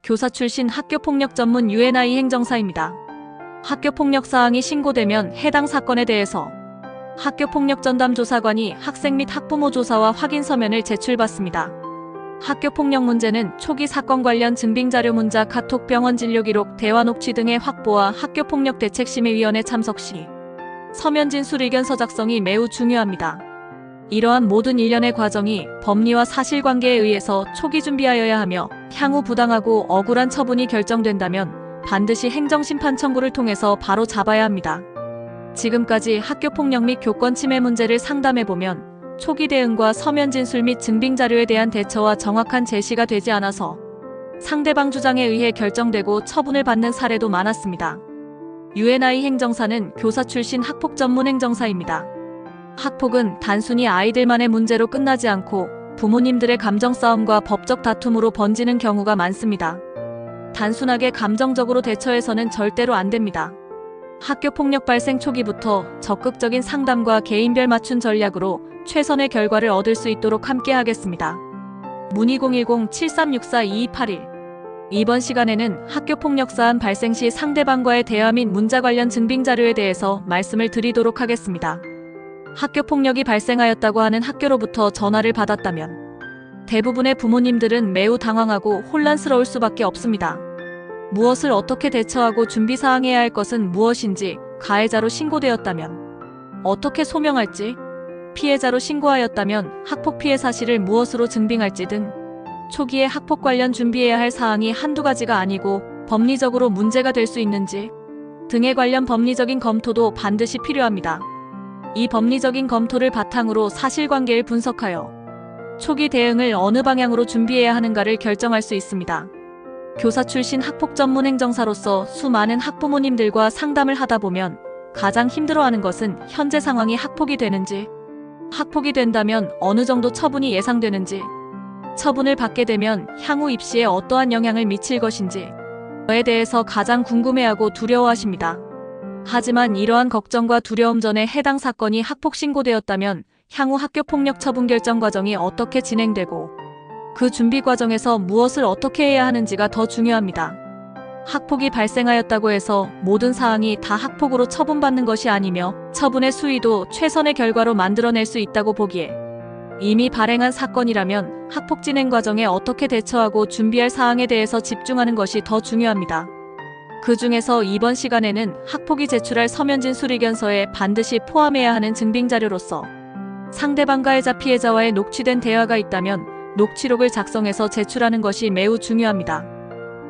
교사 출신 학교폭력 전문 UNI 행정사입니다. 학교폭력 사항이 신고되면 해당 사건에 대해서 학교폭력전담조사관이 학생 및 학부모 조사와 확인 서면을 제출받습니다. 학교폭력 문제는 초기 사건 관련 증빙자료 문자, 카톡, 병원 진료기록, 대화 녹취 등의 확보와 학교폭력 대책심의위원회 참석 시 서면 진술 의견서 작성이 매우 중요합니다. 이러한 모든 일련의 과정이 법리와 사실관계에 의해서 초기 준비하여야 하며 향후 부당하고 억울한 처분이 결정된다면 반드시 행정심판 청구를 통해서 바로 잡아야 합니다. 지금까지 학교폭력 및 교권침해 문제를 상담해보면 초기 대응과 서면 진술 및 증빙자료에 대한 대처와 정확한 제시가 되지 않아서 상대방 주장에 의해 결정되고 처분을 받는 사례도 많았습니다. UNI 행정사는 교사 출신 학폭 전문 행정사입니다. 학폭은 단순히 아이들만의 문제로 끝나지 않고 부모님들의 감정싸움과 법적 다툼으로 번지는 경우가 많습니다. 단순하게 감정적으로 대처해서는 절대로 안 됩니다. 학교폭력 발생 초기부터 적극적인 상담과 개인별 맞춤 전략으로 최선의 결과를 얻을 수 있도록 함께 하겠습니다. 문의 010-7364-2281. 이번 시간에는 학교폭력 사안 발생 시 상대방과의 대화 및 문자 관련 증빙자료에 대해서 말씀을 드리도록 하겠습니다. 학교폭력이 발생하였다고 하는 학교로부터 전화를 받았다면 대부분의 부모님들은 매우 당황하고 혼란스러울 수밖에 없습니다. 무엇을 어떻게 대처하고 준비사항해야 할 것은 무엇인지, 가해자로 신고되었다면 어떻게 소명할지, 피해자로 신고하였다면 학폭 피해 사실을 무엇으로 증빙할지 등 초기에 학폭 관련 준비해야 할 사항이 한두 가지가 아니고 법리적으로 문제가 될 수 있는지 등에 관련 법리적인 검토도 반드시 필요합니다. 이 법리적인 검토를 바탕으로 사실관계를 분석하여 초기 대응을 어느 방향으로 준비해야 하는가를 결정할 수 있습니다. 교사 출신 학폭 전문 행정사로서 수많은 학부모님들과 상담을 하다 보면 가장 힘들어하는 것은 현재 상황이 학폭이 되는지, 학폭이 된다면 어느 정도 처분이 예상되는지, 처분을 받게 되면 향후 입시에 어떠한 영향을 미칠 것인지에 대해서 가장 궁금해하고 두려워하십니다. 하지만 이러한 걱정과 두려움 전에 해당 사건이 학폭 신고되었다면 향후 학교폭력 처분 결정 과정이 어떻게 진행되고 그 준비 과정에서 무엇을 어떻게 해야 하는지가 더 중요합니다. 학폭이 발생하였다고 해서 모든 사항이 다 학폭으로 처분받는 것이 아니며 처분의 수위도 최선의 결과로 만들어낼 수 있다고 보기에 이미 발행한 사건이라면 학폭 진행 과정에 어떻게 대처하고 준비할 사항에 대해서 집중하는 것이 더 중요합니다. 그 중에서 이번 시간에는 학폭이 제출할 서면 진술 의견서에 반드시 포함해야 하는 증빙자료로서 상대방 가해자 피해자와의 녹취된 대화가 있다면 녹취록을 작성해서 제출하는 것이 매우 중요합니다.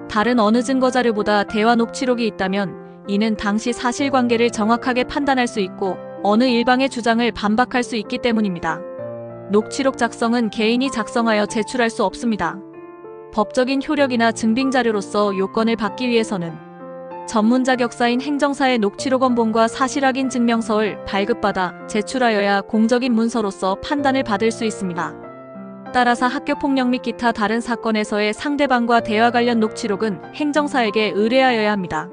다른 어느 증거자료보다 대화 녹취록이 있다면 이는 당시 사실관계를 정확하게 판단할 수 있고 어느 일방의 주장을 반박할 수 있기 때문입니다. 녹취록 작성은 개인이 작성하여 제출할 수 없습니다. 법적인 효력이나 증빙자료로서 요건을 받기 위해서는 전문 자격사인 행정사의 녹취록 원본과 사실확인 증명서를 발급받아 제출하여야 공적인 문서로서 판단을 받을 수 있습니다. 따라서 학교폭력 및 기타 다른 사건에서의 상대방과 대화 관련 녹취록은 행정사에게 의뢰하여야 합니다.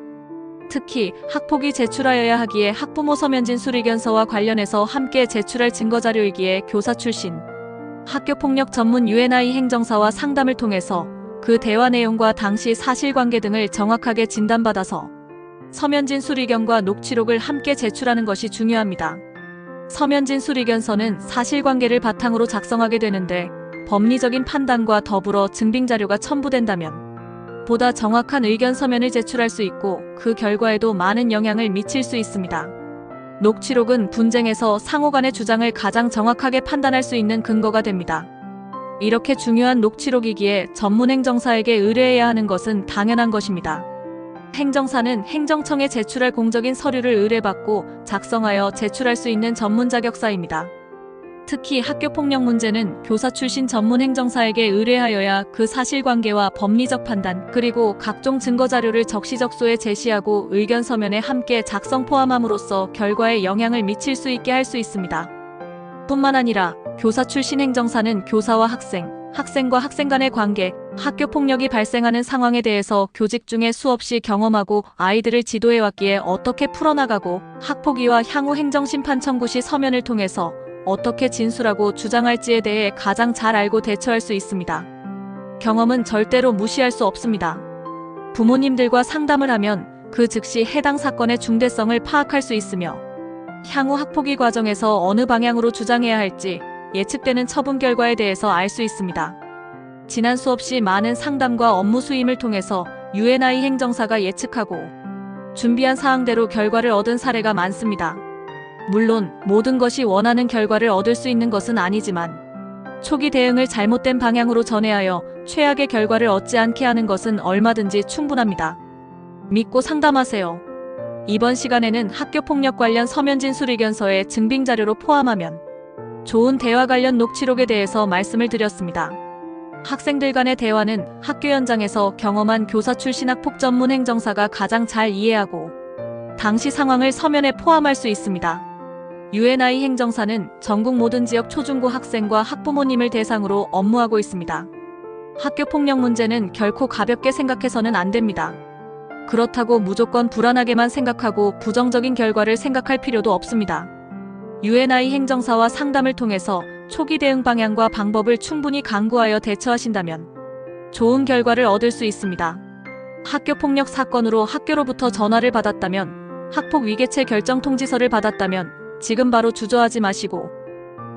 특히 학폭이 제출하여야 하기에 학부모 서면 진술 의견서와 관련해서 함께 제출할 증거자료이기에 교사 출신 학교폭력 전문 UNI 행정사와 상담을 통해서 그 대화 내용과 당시 사실관계 등을 정확하게 진단받아서 서면 진술 의견과 녹취록을 함께 제출하는 것이 중요합니다. 서면 진술 의견서는 사실관계를 바탕으로 작성하게 되는데 법리적인 판단과 더불어 증빙자료가 첨부된다면 보다 정확한 의견 서면을 제출할 수 있고 그 결과에도 많은 영향을 미칠 수 있습니다. 녹취록은 분쟁에서 상호간의 주장을 가장 정확하게 판단할 수 있는 근거가 됩니다. 이렇게 중요한 녹취록이기에 전문 행정사에게 의뢰해야 하는 것은 당연한 것입니다. 행정사는 행정청에 제출할 공적인 서류를 의뢰받고 작성하여 제출할 수 있는 전문 자격사입니다. 특히 학교폭력 문제는 교사 출신 전문 행정사에게 의뢰하여야 그 사실관계와 법리적 판단 그리고 각종 증거자료를 적시적소에 제시하고 의견 서면에 함께 작성 포함함으로써 결과에 영향을 미칠 수 있게 할 수 있습니다. 뿐만 아니라 교사 출신 행정사는 교사와 학생, 학생과 학생 간의 관계, 학교폭력이 발생하는 상황에 대해서 교직 중에 수없이 경험하고 아이들을 지도해왔기에 어떻게 풀어나가고 학폭위와 향후 행정심판 청구 시 서면을 통해서 어떻게 진술하고 주장할지에 대해 가장 잘 알고 대처할 수 있습니다. 경험은 절대로 무시할 수 없습니다. 부모님들과 상담을 하면 그 즉시 해당 사건의 중대성을 파악할 수 있으며 향후 학폭위 과정에서 어느 방향으로 주장해야 할지 예측되는 처분 결과에 대해서 알 수 있습니다. 지난 수없이 많은 상담과 업무 수임을 통해서 UNI 행정사가 예측하고 준비한 사항대로 결과를 얻은 사례가 많습니다. 물론 모든 것이 원하는 결과를 얻을 수 있는 것은 아니지만 초기 대응을 잘못된 방향으로 전해하여 최악의 결과를 얻지 않게 하는 것은 얼마든지 충분합니다. 믿고 상담하세요. 이번 시간에는 학교폭력 관련 서면 진술의견서의 증빙자료로 포함하면 좋은 대화 관련 녹취록에 대해서 말씀을 드렸습니다. 학생들 간의 대화는 학교 현장에서 경험한 교사 출신 학폭 전문 행정사가 가장 잘 이해하고 당시 상황을 서면에 포함할 수 있습니다. UNI 행정사는 전국 모든 지역 초중고 학생과 학부모님을 대상으로 업무하고 있습니다. 학교폭력 문제는 결코 가볍게 생각해서는 안 됩니다. 그렇다고 무조건 불안하게만 생각하고 부정적인 결과를 생각할 필요도 없습니다. UNI 행정사와 상담을 통해서 초기 대응 방향과 방법을 충분히 강구하여 대처하신다면 좋은 결과를 얻을 수 있습니다. 학교폭력 사건으로 학교로부터 전화를 받았다면, 학폭 위계체 결정 통지서를 받았다면 지금 바로 주저하지 마시고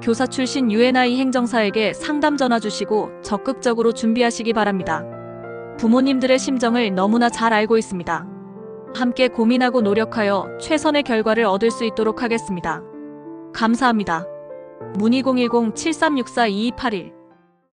교사 출신 UNI 행정사에게 상담 전화 주시고 적극적으로 준비하시기 바랍니다. 부모님들의 심정을 너무나 잘 알고 있습니다. 함께 고민하고 노력하여 최선의 결과를 얻을 수 있도록 하겠습니다. 감사합니다. 문의 010-7364-2281